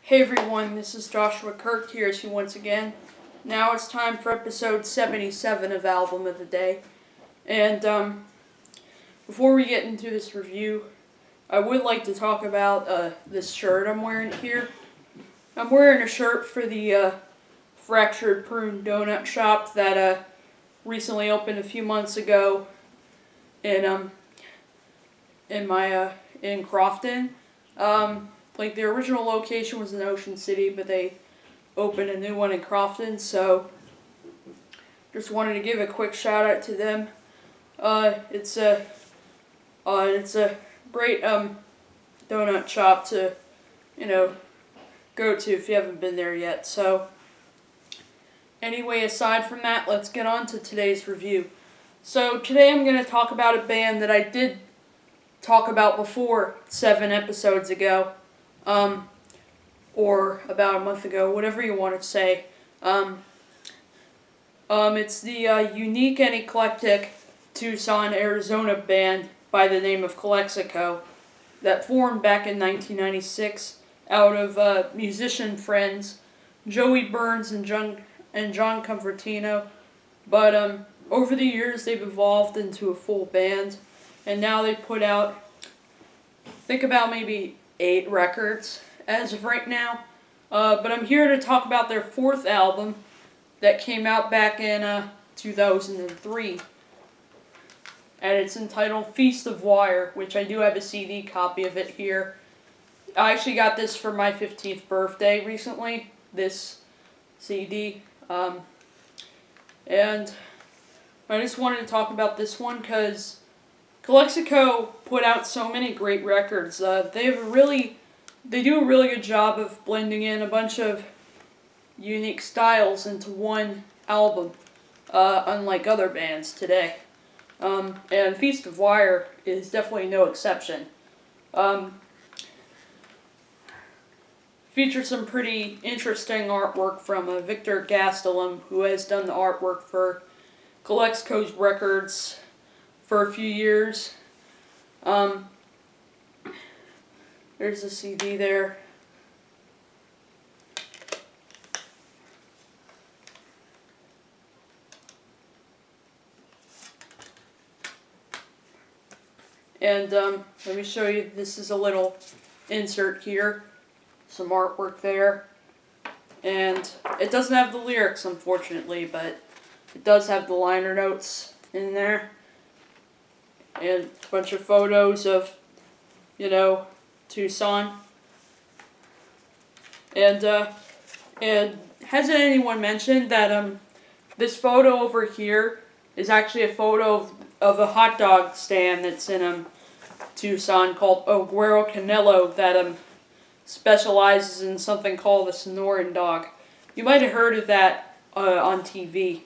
Hey everyone, this is Joshua Kirk here with you once again. Now it's time for episode 77 of Album of the Day. And before we get into this review, I would like to talk about this shirt I'm wearing here. I'm wearing a shirt for the Fractured Prune Donut Shop that recently opened a few months ago in Crofton. Like, the original location was in Ocean City, but they opened a new one in Crofton, so just wanted to give a quick shout out to them. It's a great donut shop to, go to if you haven't been there yet. So anyway, aside from that, let's get on to today's review. So today I'm going to talk about a band that I did talk about before 7 episodes ago. Or about a month ago, whatever you want to say. It's the unique and eclectic Tucson, Arizona band by the name of Calexico that formed back in 1996 out of musician friends Joey Burns and John Convertino. But over the years, they've evolved into a full band, and now they put out, think about maybe 8 records as of right now. But I'm here to talk about their 4th album that came out back in 2003. And it's entitled Feast of Wire, which I do have a CD copy of it here. I actually got this for my 15th birthday recently, this CD. And I just wanted to talk about this one because Calexico put out so many great records. They do a really good job of blending in a bunch of unique styles into one album, unlike other bands today. And Feast of Wire is definitely no exception. Features some pretty interesting artwork from Victor Gastelum, who has done the artwork for Calexico's records for a few years. There's a CD there. And let me show you, this is a little insert here. Some artwork there. And it doesn't have the lyrics, unfortunately, but it does have the liner notes in there. And a bunch of photos of, Tucson. And hasn't anyone mentioned that this photo over here is actually a photo of a hot dog stand that's in Tucson called Aguero Canelo that specializes in something called the Sonoran dog. You might have heard of that on TV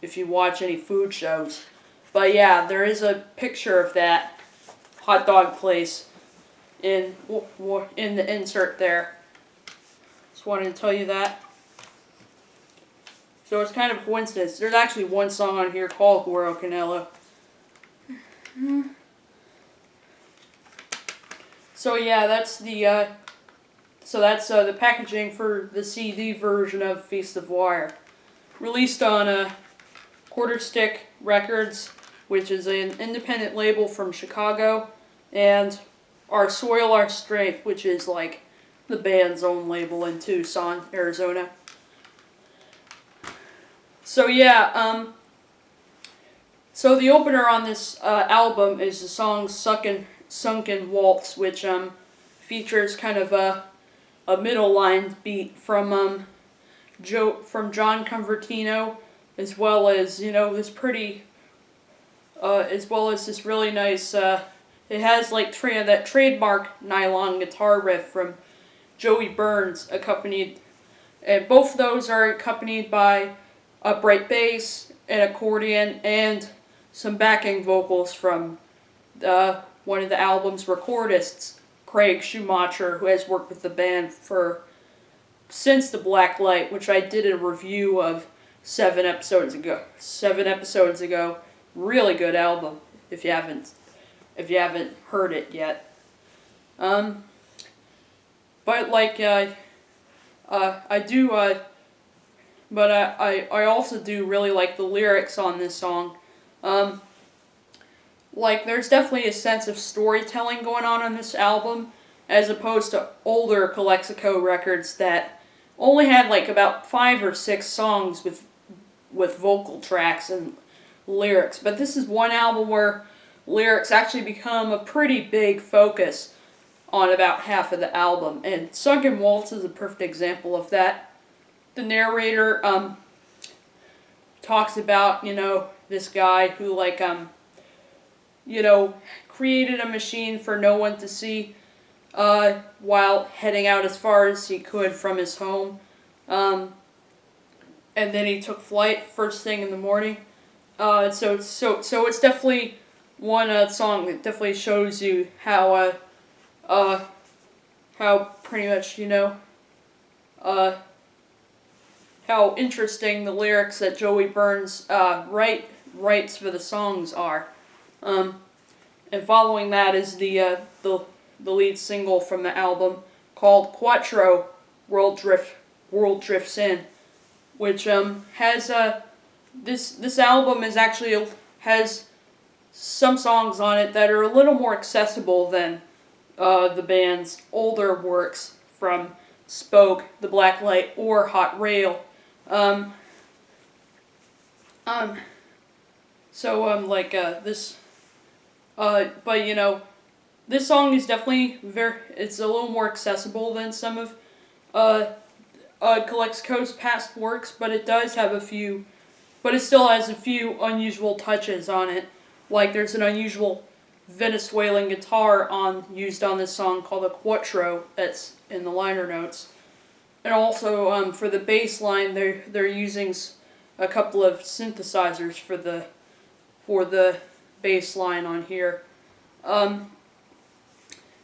if you watch any food shows. But yeah, there is a picture of that hot dog place in the insert there. Just wanted to tell you that. So it's kind of a coincidence. There's actually one song on here called Aguero Canelo. So yeah, that's the packaging for the CD version of Feast of Wire, released on Quarter Stick Records, which is an independent label from Chicago, and Our Soil, Our Strength, which is like the band's own label in Tucson, Arizona. So yeah, so the opener on this album is the song Sunken Waltz, which features kind of a middle line beat from John Convertino, as well as this pretty, as well as this really nice. It has like that trademark nylon guitar riff from Joey Burns, and both of those are accompanied by upright bass, an accordion, and some backing vocals from one of the album's recordists, Craig Schumacher, who has worked with the band since The Black Light, which I did a review of 7 episodes ago. Really good album if you haven't heard it yet. But but like I do but I also do really like the lyrics on this song. Um, like there's definitely a sense of storytelling going on this album, as opposed to older Calexico records that only had like about 5 or 6 songs with vocal tracks and lyrics. But this is one album where lyrics actually become a pretty big focus on about half of the album, and Sunken Waltz is a perfect example of that. The narrator talks about, this guy who created a machine for no one to see while heading out as far as he could from his home. And then he took flight first thing in the morning. So it's definitely one song that definitely shows you how pretty much, how interesting the lyrics that Joey Burns writes for the songs are. And following that is the lead single from the album called Quattro, World Drifts In, which has this album has some songs on it that are a little more accessible than the band's older works from Spoke, The Black Light, or Hot Rail. This, but this song is definitely it's a little more accessible than some of Calexico's past works, but it still has a few unusual touches on it. Like there's an unusual Venezuelan guitar used on this song called a quattro that's in the liner notes. And also for the bass line they're using a couple of synthesizers for the bass line on here. And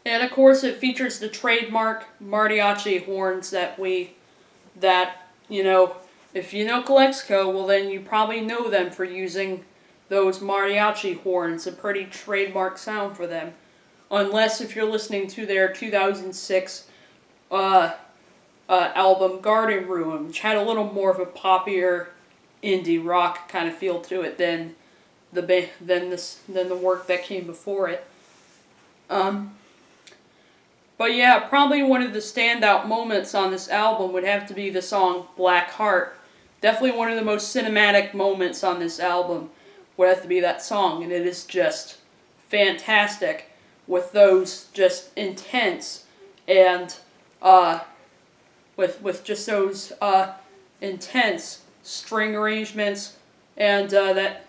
of course it features the trademark mariachi horns that if you know Calexico, well then you probably know them for using those mariachi horns, a pretty trademark sound for them. Unless if you're listening to their 2006 album Garden Room, which had a little more of a poppier indie rock kind of feel to it than the work that came before it. But yeah, probably one of the standout moments on this album would have to be the song Black Heart. Definitely one of the most cinematic moments on this album would have to be that song, and it is just fantastic with those just intense and with just those intense string arrangements and that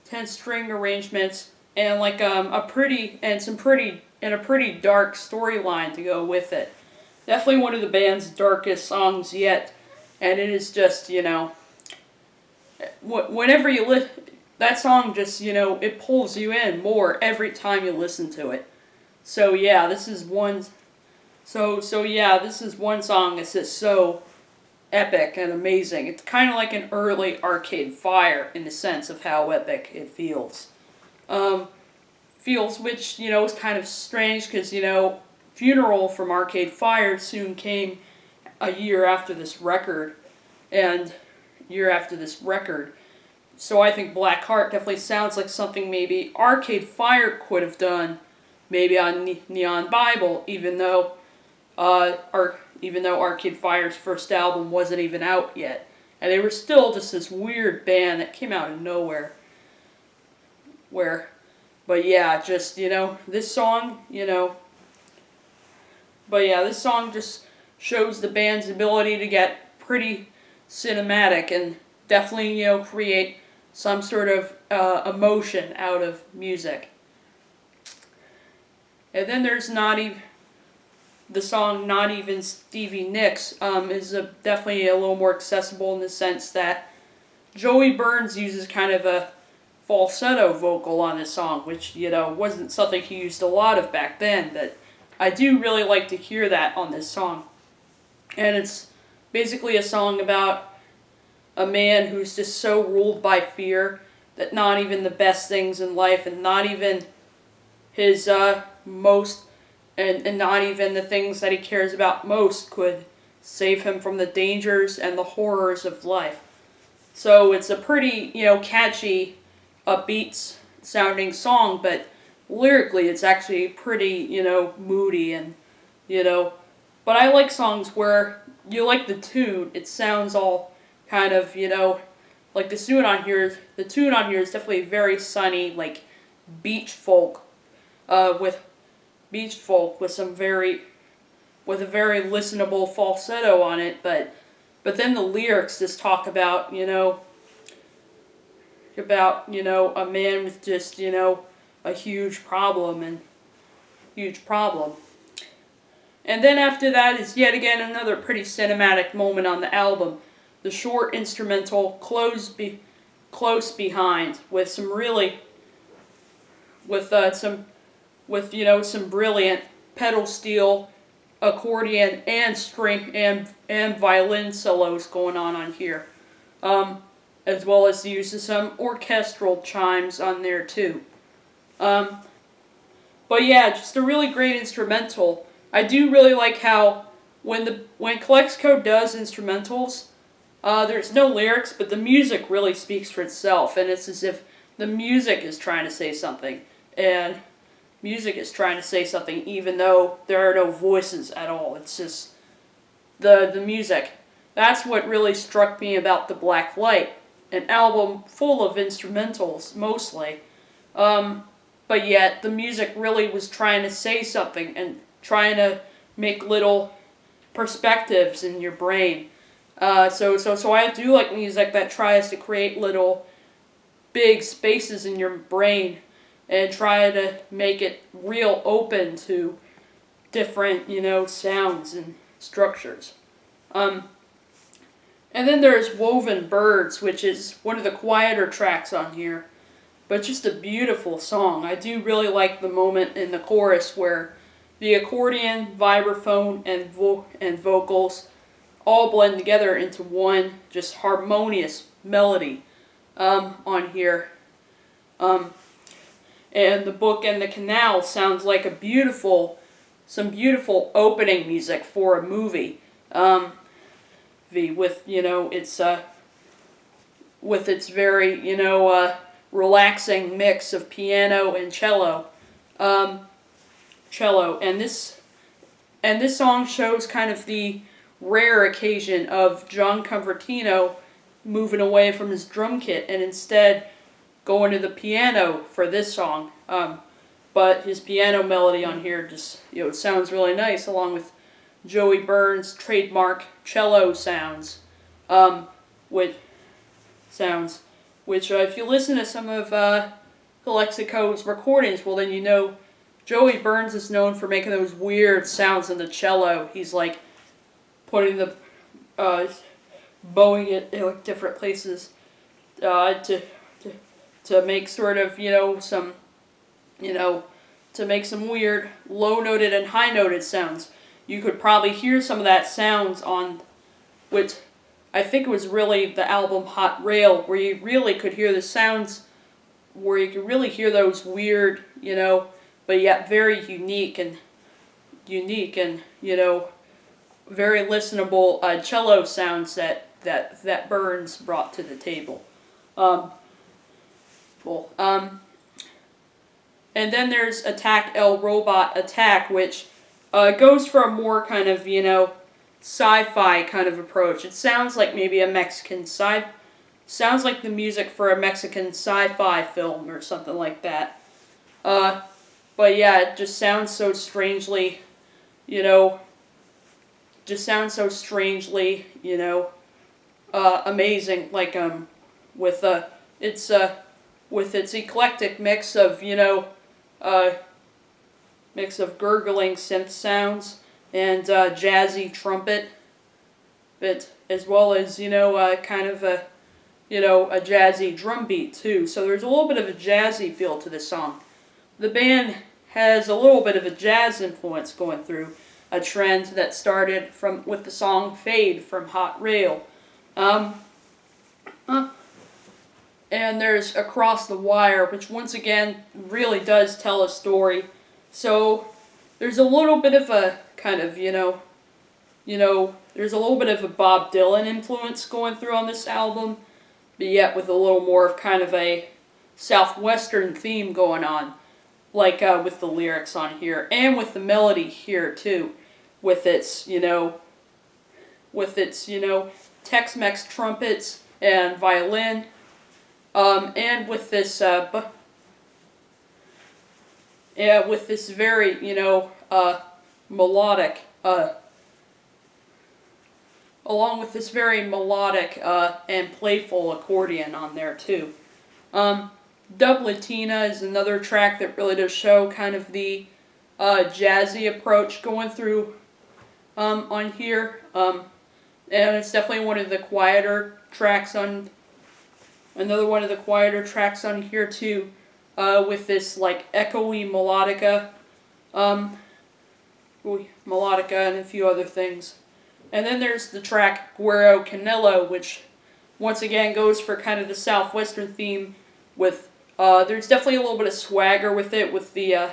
tense string arrangements and like a pretty dark storyline to go with it. Definitely one of the band's darkest songs yet, and it is just whenever you that song just it pulls you in more every time you listen to it. So yeah, this is one. This is one song that's just so epic and amazing. It's kind of like an early Arcade Fire in the sense of how epic it feels. Which is kind of strange because Funeral from Arcade Fire soon came a year after this record. So I think Black Heart definitely sounds like something maybe Arcade Fire could have done, maybe on Neon Bible, even though Arcade Fire's first album wasn't even out yet, and they were still just this weird band that came out of nowhere. But yeah, just this song, this song just shows the band's ability to get pretty cinematic and definitely, create some sort of emotion out of music. And then there's the song Not Even Stevie Nicks is definitely a little more accessible in the sense that Joey Burns uses kind of a falsetto vocal on this song, which, wasn't something he used a lot of back then, but I do really like to hear that on this song. And it's basically a song about a man who's just so ruled by fear that not even the best things in life and not even his most and not even the things that he cares about most could save him from the dangers and the horrors of life. So it's a pretty, catchy, upbeat sounding song, but lyrically it's actually pretty, moody and, you know, but I like songs where you like the tune. It sounds all kind of, like the tune on here is definitely very sunny, like beach folk, with beach folk with with a very listenable falsetto on it, but then the lyrics just talk about, a man with just, a huge problem and huge problem. And then after that is yet again another pretty cinematic moment on the album. The short instrumental close behind with some really some brilliant pedal steel, accordion, and string and violin solos going on here, as well as the use of some orchestral chimes on there too. But yeah, just a really great instrumental. I do really like how when Calexico does instrumentals, there's no lyrics, but the music really speaks for itself, and it's as if the music is trying to say something, and music is trying to say something even though there are no voices at all. It's just the music. That's what really struck me about The Black Light, an album full of instrumentals mostly, but yet the music really was trying to say something and trying to make little perspectives in your brain. So I do like music that tries to create little big spaces in your brain and try to make it real open to different, sounds and structures. And then there's Woven Birds, which is one of the quieter tracks on here, but just a beautiful song. I do really like the moment in the chorus where the accordion, vibraphone, and vocals all blend together into one just harmonious melody on here. And the book and the canal sounds like some beautiful opening music for a movie. With its very relaxing mix of piano and cello, and this song shows kind of the rare occasion of John Convertino moving away from his drum kit and instead going to the piano for this song. But his piano melody on here just sounds really nice, along with Joey Burns' trademark cello sounds, which if you listen to some of Calexico's recordings, well then Joey Burns is known for making those weird sounds in the cello. He's like putting the bowing it in like different places to make sort of to make some weird low noted and high noted sounds. You could probably hear some of that sounds on which I think it was really the album Hot Rail, where you really could hear the sounds, where you could really hear those weird, but yet very unique and very listenable cello sounds that Burns brought to the table. Cool. And then there's Attack El Robot Attack, which goes for a more kind of, sci-fi kind of approach. It sounds like maybe sounds like the music for a Mexican sci-fi film or something like that. But yeah, it just sounds so strangely, amazing, like, with its eclectic mix of, mix of gurgling synth sounds and jazzy trumpet, but as well as kind of a jazzy drum beat too. So there's a little bit of a jazzy feel to this song. The band has a little bit of a jazz influence going through, a trend that started with the song "Fade" from Hot Rail. And there's Across the Wire, which once again really does tell a story. So there's a little bit of a kind of, there's a little bit of a Bob Dylan influence going through on this album, but yet with a little more of kind of a Southwestern theme going on, like with the lyrics on here, and with the melody here too, with its, Tex-Mex trumpets and violin, and with this, with this very, melodic, along with this very melodic and playful accordion on there too. Dub Latina is another track that really does show kind of the jazzy approach going through on here. And it's definitely one of the quieter tracks on, another one of the quieter tracks on here too, with this like echoey melodica, melodica and a few other things. And then there's the track Guero Canelo, which once again goes for kind of the Southwestern theme with, there's definitely a little bit of swagger with it, with the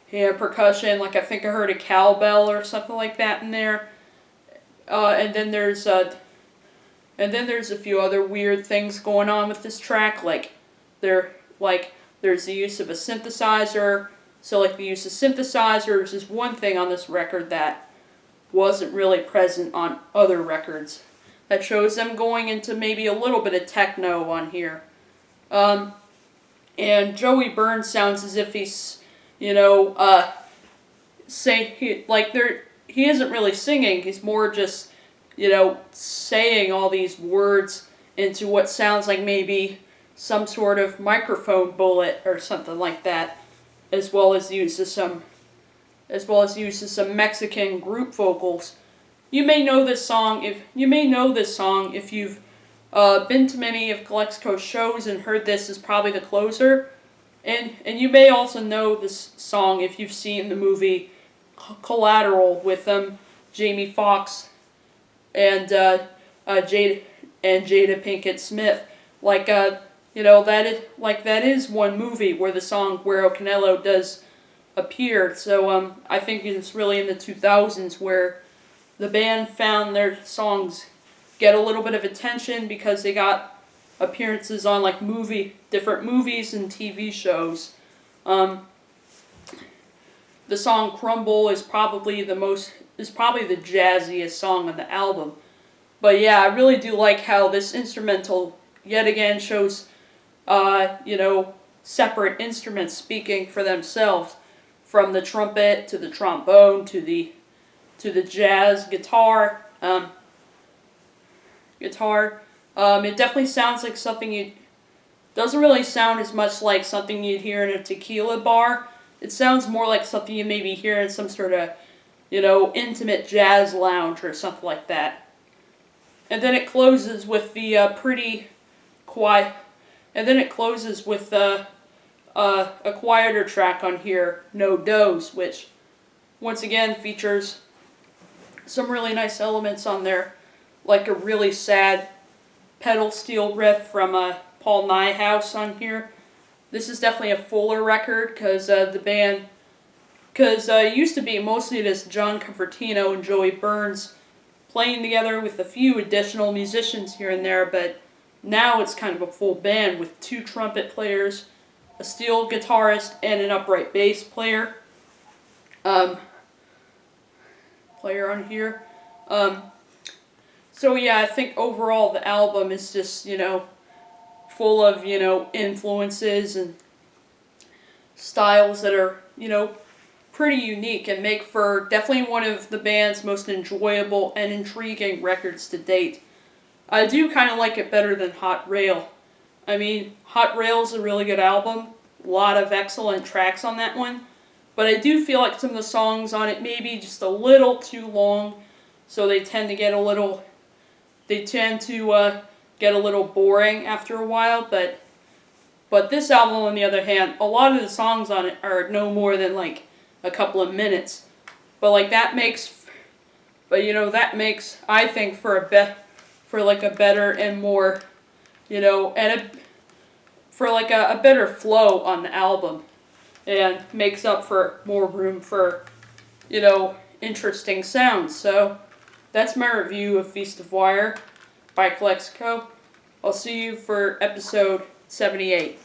percussion, like I think I heard a cowbell or something like that in there. And then there's a few other weird things going on with this track, like there's the use of a synthesizer. So like the use of synthesizers is one thing on this record that wasn't really present on other records. That shows them going into maybe a little bit of techno on here. And Joey Burns sounds as if he's, he isn't really singing, he's more just, saying all these words into what sounds like maybe some sort of microphone bullet or something like that, as well as use of some Mexican group vocals. You may know this song if you've been to many of Calexico's shows and heard this as probably the closer, and you may also know this song if you've seen the movie Collateral with Jamie Foxx and Jada Pinkett Smith. That is one movie where the song Guero Canelo does appear. So I think it's really in the 2000s where the band found their songs get a little bit of attention because they got appearances on different movies and TV shows. The song Crumble is probably the jazziest song on the album. But yeah, I really do like how this instrumental yet again shows separate instruments speaking for themselves, from the trumpet to the trombone to the jazz guitar. It definitely sounds like something doesn't really sound as much like something you'd hear in a tequila bar. It sounds more like something you maybe hear in some sort of, intimate jazz lounge or something like that. And then it closes with the pretty quiet, and then it closes with a quieter track on here, No Doze, which once again features some really nice elements on there, like a really sad pedal steel riff from Paul Nyhouse on here. This is definitely a fuller record because it used to be mostly just John Confortino and Joey Burns playing together with a few additional musicians here and there, but now it's kind of a full band with 2 trumpet players, a steel guitarist, and an upright bass player. On here. So yeah, I think overall the album is just, full of, influences and styles that are, pretty unique and make for definitely one of the band's most enjoyable and intriguing records to date. I do kind of like it better than Hot Rail. I mean, Hot Rail is a really good album, a lot of excellent tracks on that one, but I do feel like some of the songs on it may be just a little too long, so they tend to get a little boring after a while, but this album, on the other hand, a lot of the songs on it are no more than like a couple of minutes, but that makes, I think, for a better and more, for a better flow on the album, and makes up for more room for interesting sounds. So that's my review of Feast of Wire by Calexico. I'll see you for episode 78.